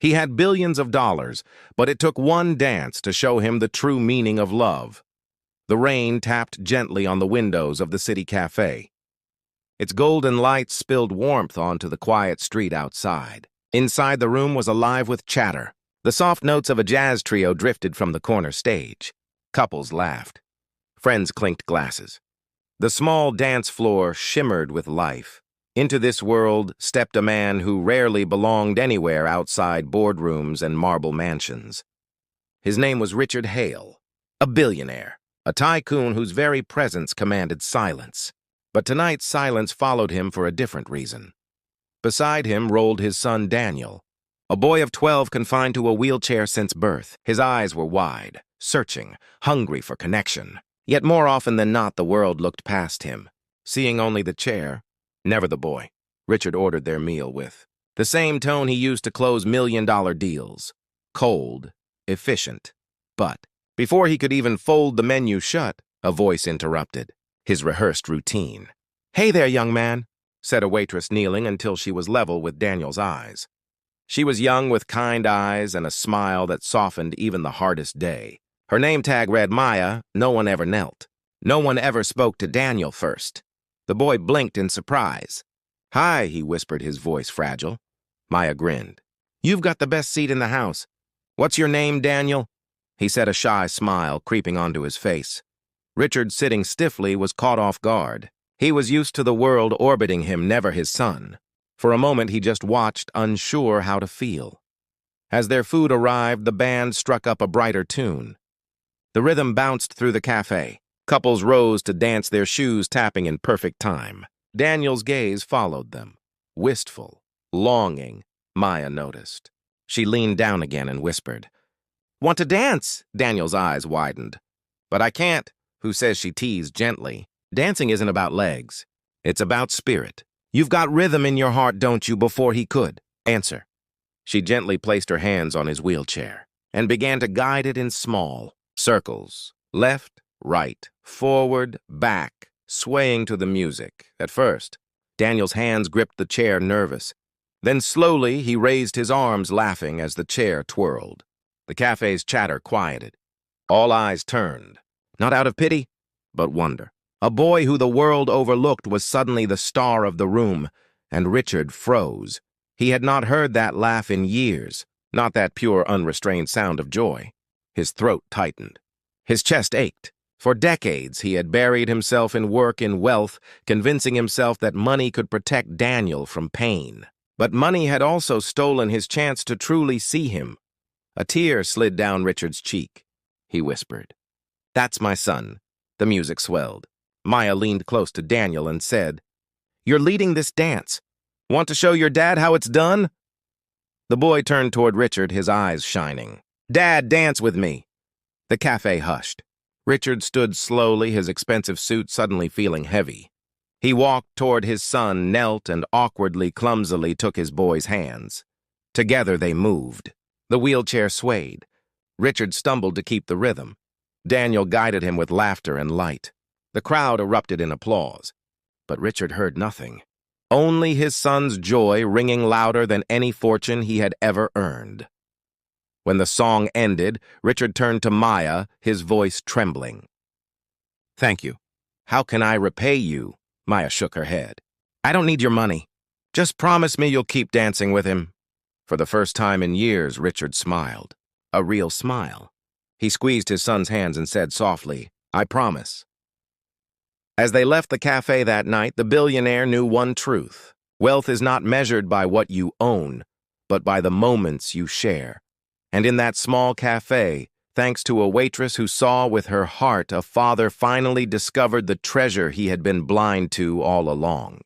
He had billions of dollars, but it took one dance to show him the true meaning of love. The rain tapped gently on the windows of the city cafe. Its golden light spilled warmth onto the quiet street outside. Inside the room was alive with chatter. The soft notes of a jazz trio drifted from the corner stage. Couples laughed. Friends clinked glasses. The small dance floor shimmered with life. Into this world stepped a man who rarely belonged anywhere outside boardrooms and marble mansions. His name was Richard Hale, a billionaire, a tycoon whose very presence commanded silence. But tonight's silence followed him for a different reason. Beside him rolled his son Daniel, a boy of 12 confined to a wheelchair since birth. His eyes were wide, searching, hungry for connection. Yet more often than not, the world looked past him, seeing only the chair, never the boy. Richard ordered their meal with the same tone he used to close million-dollar deals. Cold, efficient. But before he could even fold the menu shut, a voice interrupted his rehearsed routine. "Hey there, young man," said a waitress, kneeling until she was level with Daniel's eyes. She was young with kind eyes and a smile that softened even the hardest day. Her name tag read Maya. No one ever knelt. No one ever spoke to Daniel first. The boy blinked in surprise. "Hi," he whispered, his voice fragile. Maya grinned. "You've got the best seat in the house. What's your name, Daniel?" He said, a shy smile creeping onto his face. Richard, sitting stiffly, was caught off guard. He was used to the world orbiting him, never his son. For a moment, he just watched, unsure how to feel. As their food arrived, the band struck up a brighter tune. The rhythm bounced through the cafe. Couples rose to dance, their shoes tapping in perfect time. Daniel's gaze followed them. Wistful, longing, Maya noticed. She leaned down again and whispered, "Want to dance?" Daniel's eyes widened. "But I can't." "Who says?" she teased gently. "Dancing isn't about legs. It's about spirit. You've got rhythm in your heart, don't you?" Before he could answer, she gently placed her hands on his wheelchair and began to guide it in small circles, left, right, forward, back, swaying to the music. At first, Daniel's hands gripped the chair, nervous. Then slowly he raised his arms, laughing as the chair twirled. The cafe's chatter quieted. All eyes turned, not out of pity, but wonder. A boy who the world overlooked was suddenly the star of the room, and Richard froze. He had not heard that laugh in years, not that pure, unrestrained sound of joy. His throat tightened. His chest ached. For decades, he had buried himself in work, in wealth, convincing himself that money could protect Daniel from pain. But money had also stolen his chance to truly see him. A tear slid down Richard's cheek. He whispered, "That's my son." The music swelled. Maya leaned close to Daniel and said, "You're leading this dance. Want to show your dad how it's done?" The boy turned toward Richard, his eyes shining. "Dad, dance with me." The cafe hushed. Richard stood slowly, his expensive suit suddenly feeling heavy. He walked toward his son, knelt, and awkwardly, clumsily took his boy's hands. Together they moved. The wheelchair swayed. Richard stumbled to keep the rhythm. Daniel guided him with laughter and light. The crowd erupted in applause. But Richard heard nothing. Only his son's joy ringing louder than any fortune he had ever earned. When the song ended, Richard turned to Maya, his voice trembling. "Thank you. How can I repay you?" Maya shook her head. "I don't need your money. Just promise me you'll keep dancing with him." For the first time in years, Richard smiled. A real smile. He squeezed his son's hands and said softly, "I promise." As they left the cafe that night, the billionaire knew one truth. Wealth is not measured by what you own, but by the moments you share. And in that small cafe, thanks to a waitress who saw with her heart, a father finally discovered the treasure he had been blind to all along.